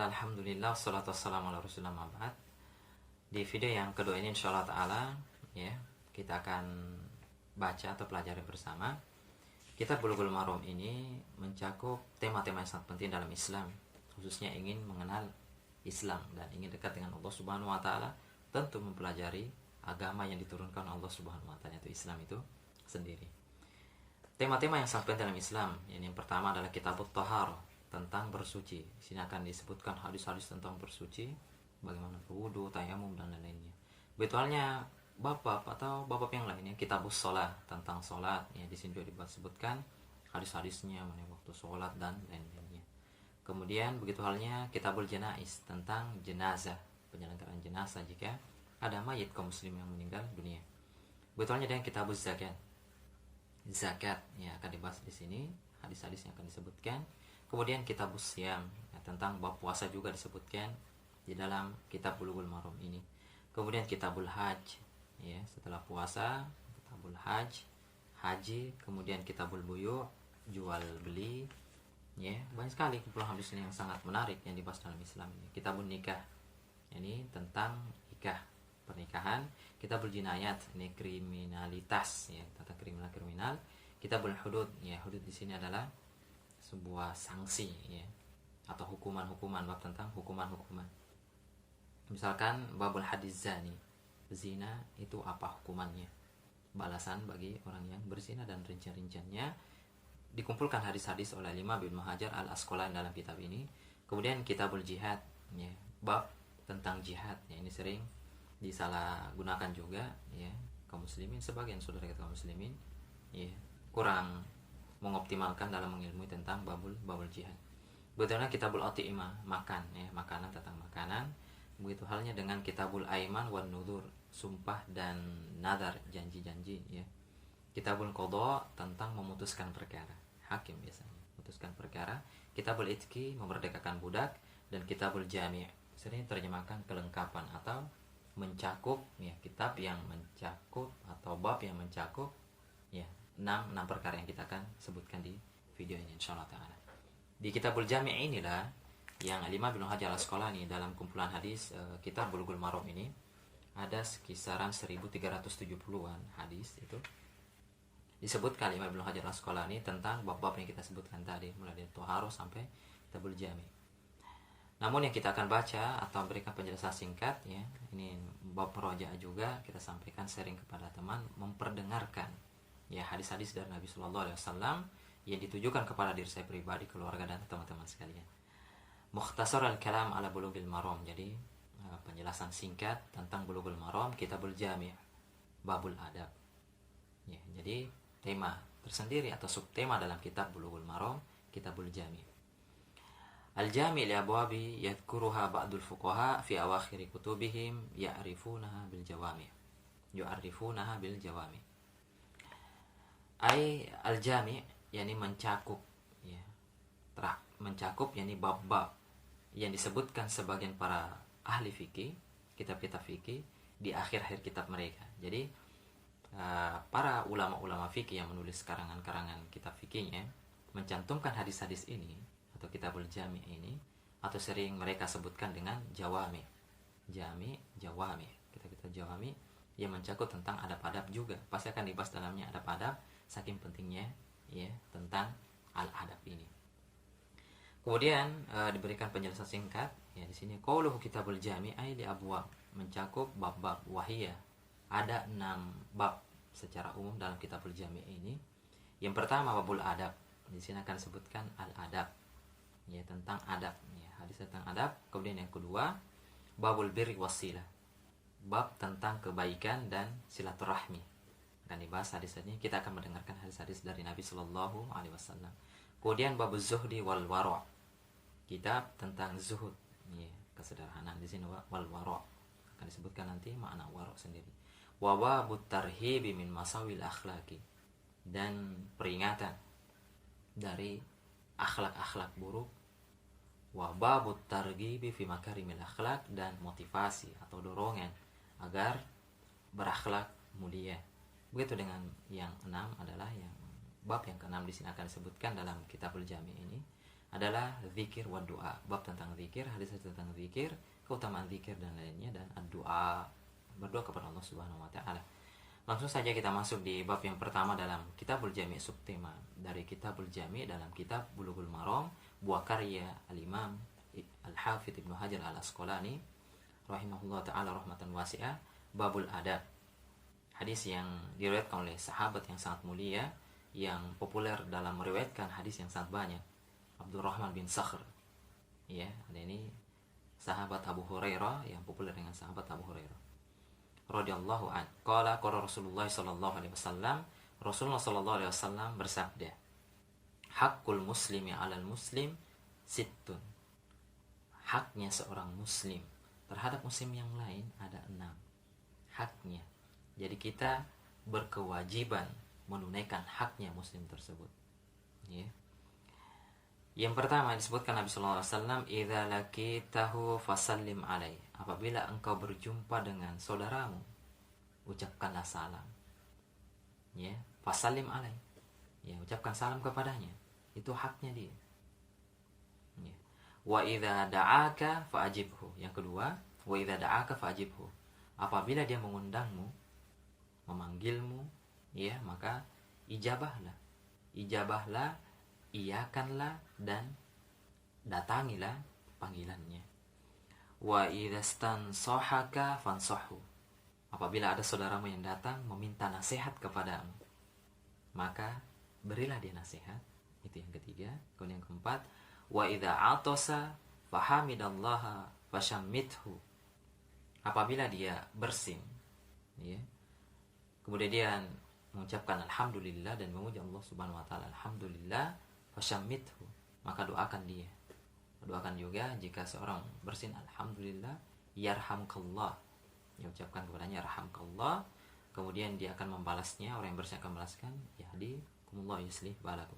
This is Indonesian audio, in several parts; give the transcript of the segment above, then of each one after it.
Bismillah, alhamdulillah, salatu wassalamu ala rasulillah ma'bad. Di video yang kedua ini insyaallah ta'ala ya, kita akan baca atau pelajari bersama Kitab Bulughul Maram. Ini mencakup tema-tema yang sangat penting dalam Islam, khususnya ingin mengenal Islam dan ingin dekat dengan Allah Subhanahu wa taala, tentu mempelajari agama yang diturunkan Allah Subhanahu wa taala, yaitu Islam itu sendiri. Tema-tema yang sangat penting dalam Islam, yang pertama adalah Kitabut Thaharah, tentang bersuci. Di sini akan disebutkan hadis-hadis tentang bersuci, bagaimana berwudu, tayamum dan lain-lainnya. Betulnya bab-bab atau bab-bab yang lainnya, Kitabus Shalah, tentang salat, ya di sini juga disebutkan hadis-hadisnya, mengenai waktu salat dan lain-lainnya. Kemudian begitu halnya Kitabul Janaiz, tentang jenazah, penyelenggaraan jenazah jika ada mayit kaum muslim yang meninggal dunia. Betulnya dengan Kitabuz Zakat. Zakat ya akan dibahas di sini, hadis-hadis yang akan disebutkan. Kemudian Kitabus Siyam, ya, tentang bab puasa juga disebutkan di dalam Kitab Bulughul Maram ini. Kemudian Kitabul Hajj, ya, setelah puasa Kitabul Hajj, haji. Kemudian Kitabul Buyu', jual beli, ya, banyak sekali kumpulan hadis ini yang sangat menarik yang dibahas dalam Islam ini. Kitabun Nikah, ini tentang nikah, pernikahan. Kitabul Jinayat, ini kriminalitas, ya, tentang kriminal. Kitabul Hudud, ya, hudud di sini adalah sebuah sanksi, ya, atau hukuman-hukuman, bab tentang hukuman-hukuman. Misalkan babul hadis zani, zina itu apa hukumannya, balasan bagi orang yang berzina dan rincian-rinciannya. Dikumpulkan hadis-hadis oleh Imam Ibnu Hajar al-Asqalani dalam kitab ini. Kemudian Kitabul Jihad, ya, bab tentang jihad, ya, ini sering disalahgunakan juga, ya, kaum muslimin, sebagian saudara kita kaum muslimin, ya, kurang mengoptimalkan dalam mengilmui tentang babul jihad. Betulnya Kitabul At'imah, makan, ya, makanan, tentang makanan. Begitu halnya dengan Kitabul Aiman wan Nudzur, sumpah dan nadar, janji-janji, ya. Kitabul Qadha, tentang memutuskan perkara, hakim biasanya memutuskan perkara. Kitabul Itqi, memerdekakan budak. Dan Kitabul Jami', sering terjemahkan kelengkapan atau mencakup, ya, kitab yang mencakup atau bab yang mencakup, ya, 6 perkara yang kita akan sebutkan di video ini insyaallah ta'ala. Di Kitabul Jami' inilah yang Imam Ibnu Hajar al-Asqalani dalam kumpulan hadis Kitab Bulughul Maram ini ada kisaran 1370-an hadis itu disebutkan Imam Ibnu Hajar al-Asqalani tentang bab-bab yang kita sebutkan tadi, mulai dari Thaharah sampai Kitabul Jami'. Namun yang kita akan baca atau berikan penjelasan singkat, ya, ini bab roja juga kita sampaikan, sharing kepada teman, memperdengarkan, ya, hadis-hadis dari Nabi Sallallahu Alaihi Wasallam yang ditujukan kepada diri saya pribadi, keluarga dan teman-teman sekalian. Mukhtasar al-kalam ala Bulughul Maram, jadi penjelasan singkat tentang Bulughul Maram, Kitabul Jami', babul adab. Ya, jadi tema tersendiri atau subtema dalam kitab Bulughul Maram, Kitabul Jami'. Al-Jami' li abwabi yadhkuruha ba'dul fuqaha fi awakhir kutubihim ya'rifunaha bil jawami'. Yu'arifunaha bil jawami'. Ai al-jami' yakni mencakup, ya, mencakup yakni bab-bab yang disebutkan sebagian para ahli fikih, kitab-kitab fikih di akhir-akhir kitab mereka. Jadi para ulama-ulama fikih yang menulis karangan-karangan kitab fikihnya mencantumkan hadis-hadis ini atau Kitabul Jami' ini, atau sering mereka sebutkan dengan jawami'. Jami', jawami'. Kitab-kitab jawami' yang mencakup tentang adab-adab juga. Pasti akan dibahas dalamnya adab-adab, saking pentingnya, ya, tentang al-adab ini. Kemudian diberikan penjelasan singkat, ya, di sini qauluhu Kitabul Jami' ai li abwab, mencakup bab-bab, wahiyah, ada 6 bab secara umum dalam Kitabul Jami' ini. Yang pertama babul adab, di sini akan disebutkan al-adab, ya, tentang adab, ya, hadis tentang adab. Kemudian yang kedua babul birri wasilah, bab tentang kebaikan dan silaturahmi, akan dibahas hadis-hadisnya. Kita akan mendengarkan hadis-hadis dari Nabi Sallallahu Alaihi Wasallam. Kemudian babuz zuhdi wal wara', kitab tentang zuhud, ya, kesederhanaan. Di sini wal wara' akan disebutkan nanti makna wara' sendiri. Wa babut tarhibi min masawil akhlaqi, dan peringatan dari akhlak-akhlak buruk. Wa babut targhibi fi makarimil akhlaq, dan motivasi atau dorongan agar berakhlak mulia. Begitu dengan yang 6 adalah yang bab yang ke-6 di sini akan disebutkan dalam Kitabul Jami' ini. adalah zikir wa doa. Bab tentang zikir, hadis tentang zikir, keutamaan zikir dan lainnya, dan doa, berdoa kepada Allah Subhanahu wa taala. Langsung saja kita masuk di bab yang pertama dalam Kitabul Jami', subtema dari Kitabul Jami' dalam kitab Bulughul Maram, buah karya Al-Imam Al-Hafidz Ibnu Hajar Al-Asqalani rahimahullah taala rahmatan wasi'ah, babul adab. Hadis yang diriwayatkan oleh sahabat yang sangat mulia, yang populer dalam meriwayatkan hadis yang sangat banyak, Abdurrahman bin Sakhr. Ya, ada ini sahabat Abu Hurairah yang populer dengan sahabat Abu Hurairah radhiyallahu an. Qala Rasulullah sallallahu alaihi wasallam, Rasulullah sallallahu alaihi wasallam bersabda, hakul muslimi 'alal muslim sittun. Haknya seorang muslim terhadap muslim yang lain ada 6 haknya. Jadi kita berkewajiban menunaikan haknya muslim tersebut. Ya. Yang pertama disebutkan Nabi sallallahu alaihi wasallam, idza laqitahu fasallim alaihi. Apabila engkau berjumpa dengan saudaramu, ucapkanlah salam. Ya, fasallim alaihi. Ya, ucapkan salam kepadanya. Itu haknya dia. Ya. Wa idza da'aka fa'ajibhu. Yang kedua, wa idza da'aka fa'ajibhu. Apabila dia mengundangmu, memanggilmu, ya, maka ijabahlah. Ijabahlah, iyakanlah, dan datangilah panggilannya. Wa idza stansahaka fansahu. Apabila ada saudaramu yang datang meminta nasihat kepadamu, maka berilah dia nasihat. Itu yang ketiga. Kemudian yang keempat, wa idza atasa fahamidallaha fashammithu. Apabila dia bersin, ya, kemudian dia mengucapkan alhamdulillah dan memuji Allah Subhanahu wa taala, alhamdulillah, fashammithu, maka doakan dia. Doakan juga jika seorang bersin, alhamdulillah, yarhamkallah, ya, ucapkan kepadanya yarhamkallah. Kemudian dia akan membalasnya, orang yang bersin akan membalaskan, yahdikumullah yuslih balakum.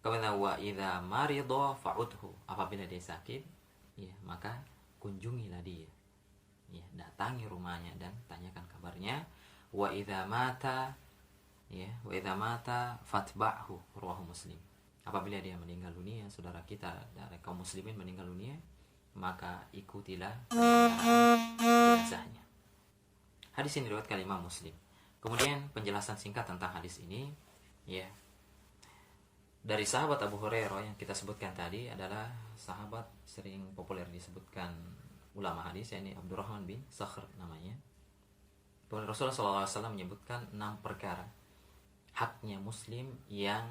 Kemudian wa idza marida fa'udhu. Apabila dia sakit, ya, maka kunjungilah dia. Ya, datangi rumahnya dan tanyakan kabarnya. Wa idza mata, ya, wa idza mata fatba'hu, rawahu Muslim. Apabila dia meninggal dunia, saudara kita dari kaum muslimin meninggal dunia, maka ikutilah jenazahnya. Hadis ini diriwayatkan Imam Muslim. Kemudian penjelasan singkat tentang hadis ini, ya, dari sahabat Abu Hurairah yang kita sebutkan tadi adalah sahabat sering populer disebutkan ulama hadis, yakni Abdurrahman bin Sakhr namanya. Kemudian Rasulullah SAW menyebutkan 6 perkara haknya muslim yang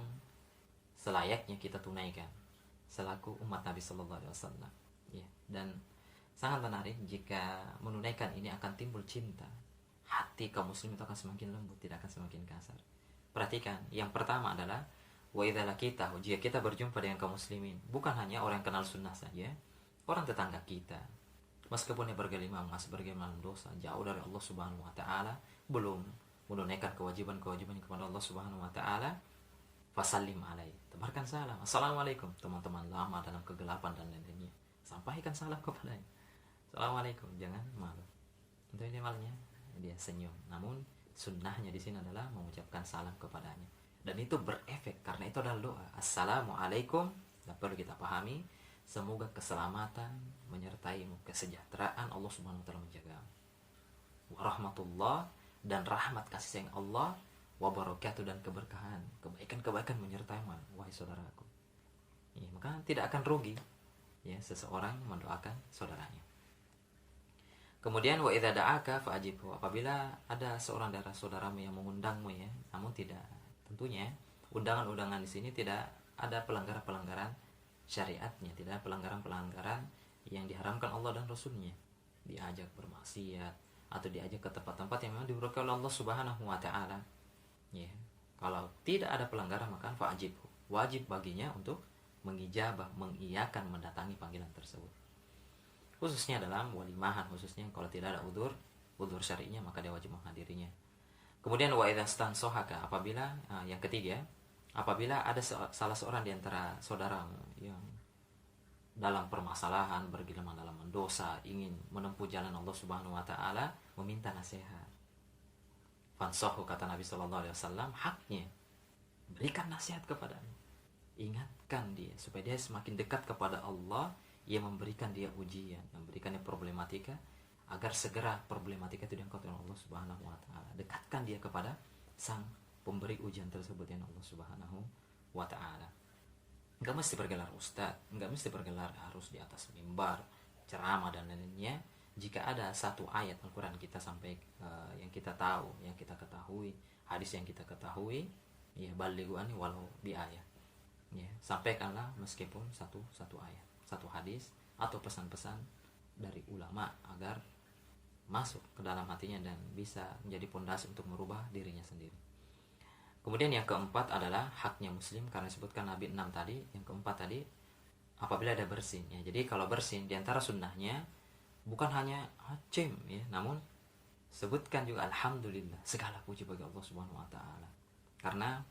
selayaknya kita tunaikan selaku umat Nabi Sallallahu Alaihi Wasallam. Ya, dan sangat menarik jika menunaikan ini akan timbul cinta. Hati kaum muslim itu akan semakin lembut, tidak akan semakin kasar. Perhatikan, yang pertama adalah wa idza laqitahu, jika kita berjumpa dengan kaum muslimin, bukan hanya orang yang kenal sunnah saja, orang tetangga kita, meskipun dia bergelimang, masih bergelimang dosa, jauh dari Allah Subhanahu wa taala, belum menunaikan kewajiban-kewajiban kepada Allah Subhanahu wa taala, fasallim alaihi, tebarkan salam, assalamualaikum. Teman-teman lama dalam kegelapan dan lain-lainnya, sampaikan salam kepadanya, assalamualaikum, jangan malu. Untuk minimalnya dia senyum. Namun sunnahnya di sini adalah mengucapkan salam kepadanya, dan itu berefek karena itu adalah doa. Assalamualaikum, dan perlu kita pahami, semoga keselamatan menyertaimu, kesejahteraan Allah Subhanahu wa taala menjagamu, warahmatullah, dan rahmat kasih sayang Allah, wabarakatuh, dan keberkahan, kebaikan-kebaikan menyertaimu, wahai saudaraku. Ya, maka tidak akan rugi, ya, seseorang mendoakan saudaranya. Kemudian wa idza da'aka fa'ajibhu. Apabila ada seorang dari saudaramu yang mengundangmu, ya, namun tidak, tentunya undangan-undangan di sini tidak ada pelanggaran-pelanggaran syariatnya, tidak ada pelanggaran-pelanggaran yang diharamkan Allah dan Rasulnya, diajak bermaksiat atau diajak ke tempat-tempat yang memang diberkahi oleh Allah Subhanahu wa taala. Ya, kalau tidak ada pelanggaran, maka fa'ajibhu, wajib baginya untuk mengijabah, mengiyakan, mendatangi panggilan tersebut. Khususnya dalam walimahan, khususnya kalau tidak ada udzur syar'inya, maka dia wajib menghadirinya. Kemudian wa idza stansohaka, apabila yang ketiga, apabila ada salah seorang di antara saudaramu yang dalam permasalahan, bergelimang dalam dosa, ingin menempuh jalan Allah Subhanahu wa taala, meminta nasihat, fansahu, kata Nabi sallallahu alaihi wasallam, haknya berikan nasihat kepadanya. ingatkan dia supaya dia semakin dekat kepada Allah. Ia memberikan dia ujian, memberikan dia problematika, agar segera problematika itu diangkat oleh Allah Subhanahu wa taala. Dekatkan dia kepada sang pemberi ujian tersebut, yang Allah Subhanahu wa taala. Enggak mesti bergelar ustaz, enggak mesti bergelar harus di atas mimbar, ceramah dan lainnya. Jika ada satu ayat Al-Quran kita sampai yang kita tahu, yang kita ketahui, hadis yang kita ketahui, ya balighu anni walau bi ayat. Ya, sampaikanlah meskipun satu ayat, satu hadis atau pesan-pesan dari ulama agar masuk ke dalam hatinya dan bisa menjadi pondasi untuk merubah dirinya sendiri. Kemudian yang keempat adalah haknya muslim, karena disebutkan Nabi 6 tadi. Yang keempat tadi, apabila ada bersin ya. Jadi kalau bersin diantara sunnahnya bukan hanya hacim ya, namun sebutkan juga alhamdulillah, segala puji bagi Allah Subhanahu wa taala. Karena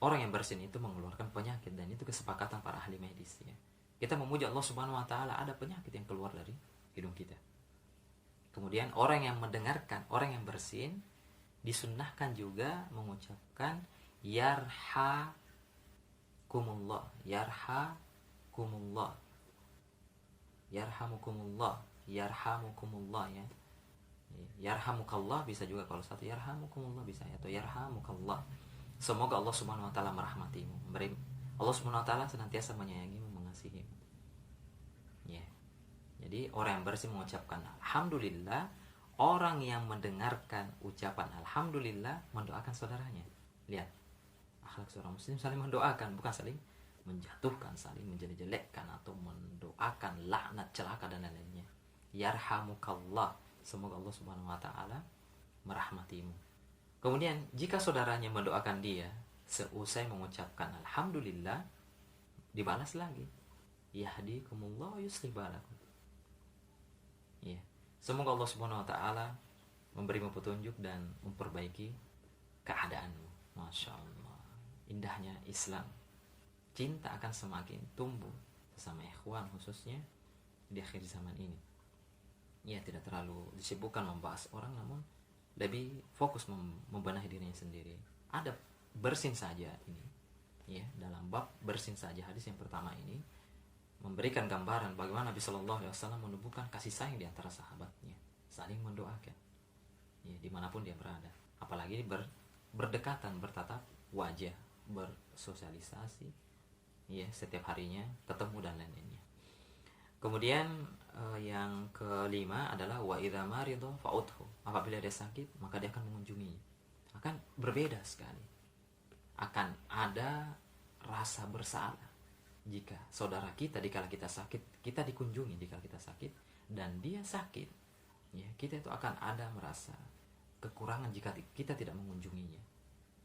orang yang bersin itu mengeluarkan penyakit, dan itu kesepakatan para ahli medis ya. Kita memuji Allah Subhanahu wa taala, ada penyakit yang keluar dari hidung kita. Kemudian orang yang mendengarkan, orang yang bersin disunnahkan juga mengucapkan yarhakumullah, yarhakumullah, yarhamukumullah, yarhamukumullah ya. Yarhamukallah bisa juga, kalau satu yarhamukumullah bisa ya, atau yarhamukallah. Semoga Allah Subhanahu wa taala merahmatimu. Allah Subhanahu wa taala senantiasa menyayangimu, mengasihimu. Ya. Jadi orang yang bersih mengucapkan alhamdulillah, orang yang mendengarkan ucapan alhamdulillah mendoakan saudaranya. Lihat, akhlak seorang muslim saling mendoakan, bukan saling menjatuhkan, saling menjelek-jelekkan atau mendoakan laknat, celaka dan lain-lainnya. Yarhamukallah, semoga Allah Subhanahu wa taala merahmatimu. Kemudian jika saudaranya mendoakan dia, seusai mengucapkan alhamdulillah, dibalas lagi, yahdikumullah yuslih balakum. Ya, semoga Allah Subhanahu wa taala memberimu petunjuk dan memperbaiki keadaanmu. Masya Allah, indahnya Islam. Cinta akan semakin tumbuh bersama ikhwan, khususnya di akhir zaman ini. Ya, tidak terlalu disibukkan membahas orang, namun lebih fokus membenahi dirinya sendiri. Ada bersin saja ini ya, dalam bab bersin saja hadis yang pertama ini memberikan gambaran bagaimana Nabi Shallallahu Alaihi Wasallam menumbuhkan kasih sayang di antara sahabatnya, saling mendoakan ya, dimanapun dia berada. Apalagi berdekatan, bertatap wajah, bersosialisasi ya, setiap harinya ketemu dan lain-lainnya. Kemudian yang kelima adalah wa idza marida fa'udhu. Apabila dia sakit, maka dia akan mengunjunginya. Akan berbeda sekali. Akan ada rasa bersalah jika saudara kita dikala kita sakit, kita dikunjungi dikala kita sakit, dan dia sakit. Ya, kita itu akan ada merasa kekurangan jika kita tidak mengunjunginya.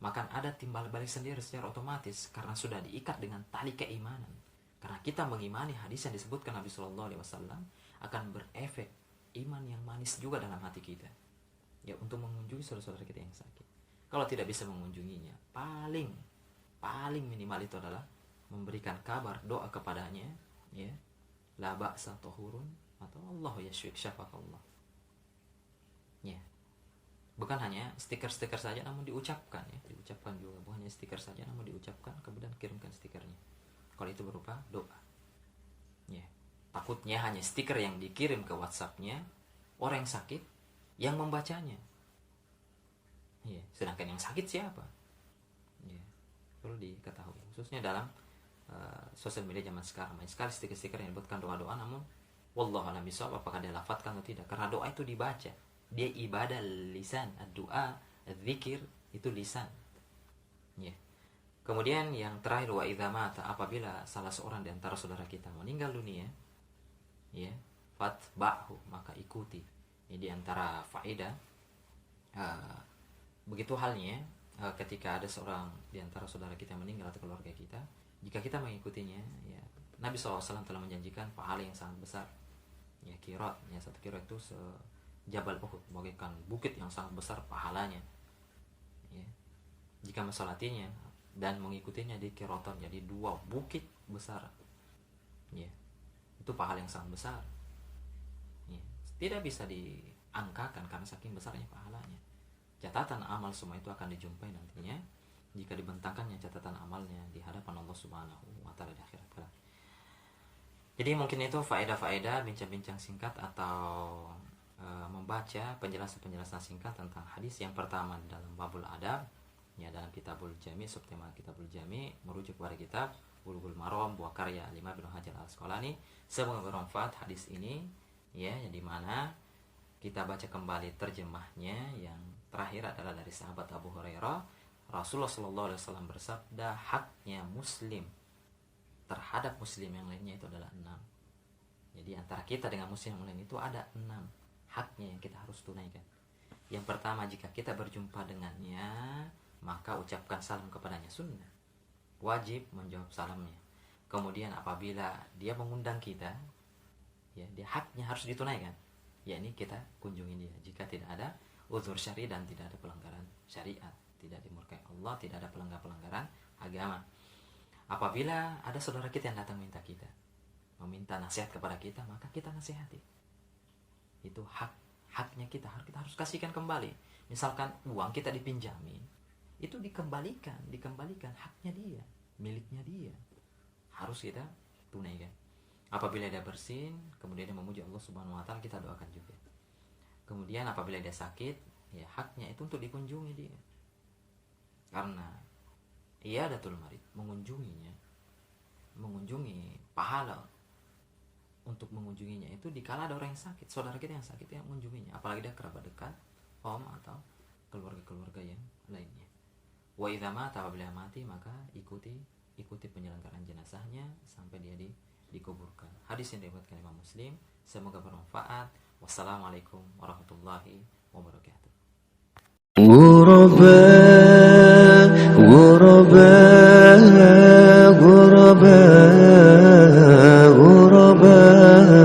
Maka ada timbal balik sendiri secara otomatis, karena sudah diikat dengan tali keimanan. Karena kita mengimani hadis yang disebutkan Nabi Shallallahu Alaihi Wasallam, akan berefek iman yang manis juga dalam hati kita. Ya, untuk mengunjungi saudara-saudara kita yang sakit. Kalau tidak bisa mengunjunginya, paling minimal itu adalah memberikan kabar, doa kepadanya, ya, la ba'sa tahurun, atau Allah yashfik syafakallah. Ya. Bukan hanya stiker-stiker saja, namun diucapkan ya, diucapkan juga, bukan hanya stiker saja, namun diucapkan, kemudian kirimkan stikernya. Kalau itu berupa doa. Ya. Takutnya hanya stiker yang dikirim ke WhatsApp-nya orang yang sakit yang membacanya. Ya, sedangkan yang sakit siapa? Ya, perlu diketahui, khususnya dalam sosial media zaman sekarang. Banyak sekali stiker-stiker yang disebutkan doa-doa, namun wallahu a'lam bishawab apakah dia lafadzkan atau tidak. Karena doa itu dibaca. Dia ibadah lisan, doa, zikir itu lisan. Ya. Kemudian yang terakhir wa idza mata, apabila salah seorang di antara saudara kita meninggal dunia, ya, fatba'hu, maka ikuti. Ini di antara faedah. Begitu halnya ketika ada seorang di antara saudara kita meninggal atau keluarga kita, jika kita mengikutinya, ya, Nabi SAW telah menjanjikan pahala yang sangat besar. Ya, kirat, ya, satu kirat itu sejabal Uhud, bagaikan bukit yang sangat besar pahalanya. Ya. Jika mensalatinya dan mengikutinya di kiratan, jadi 2 bukit besar. Ya. Itu pahala yang sangat besar. Ya. Tidak bisa diangkakan karena saking besarnya pahalanya. Catatan amal semua itu akan dijumpai nantinya jika dibentangkannya catatan amalnya di hadapan Allah Subhanahu wa taala di akhirat kelak. Jadi mungkin itu faedah-faedah bincang-bincang singkat atau membaca penjelasan-penjelasan singkat tentang hadis. Yang pertama dalam babul adab, ya, dalam kitabul jami, subtema kitabul jami, merujuk kepada kitab Bulughul Maram buah karya Imam Ibnu Hajar Al-Asqalani. Semoga bermanfaat hadis ini, ya, di mana kita baca kembali terjemahnya. Yang terakhir adalah dari sahabat Abu Hurairah. Rasulullah SAW bersabda, haknya muslim terhadap muslim yang lainnya itu adalah 6. Jadi antara kita dengan muslim yang lain itu ada 6 haknya yang kita harus tunaikan. Yang pertama, jika kita berjumpa dengannya, maka ucapkan salam kepadanya, sunnah, wajib menjawab salamnya. Kemudian apabila dia mengundang kita, ya, dia haknya harus ditunaikan, yakni kita kunjungi dia jika tidak ada uzur syar'i dan tidak ada pelanggaran syariat, tidak dimurkai Allah, tidak ada pelanggaran agama. Apabila ada saudara kita yang datang minta kita, meminta nasihat kepada kita, maka kita nasihati. Itu haknya kita harus kasihkan kembali. Misalkan uang kita dipinjami, itu dikembalikan haknya dia, miliknya dia, harus kita tunaikan. Apabila dia bersin, kemudian dia memuji Allah Subhanahu wa taala, kita doakan juga. Kemudian apabila dia sakit, ya, haknya itu untuk dikunjungi dia, karena ia adatul marid, mengunjungi pahala untuk mengunjunginya itu dikala ada orang yang sakit, saudara kita yang sakit, yang mengunjunginya, apalagi dia kerabat dekat, om atau keluarga yang lainnya. Wa idza mata, apabila mati, maka ikuti penyelenggaraan jenazahnya sampai dia dikuburkan. Hadis yang diriwayatkan Imam Muslim. Semoga bermanfaat. Wassalamualaikum warahmatullahi wabarakatuh.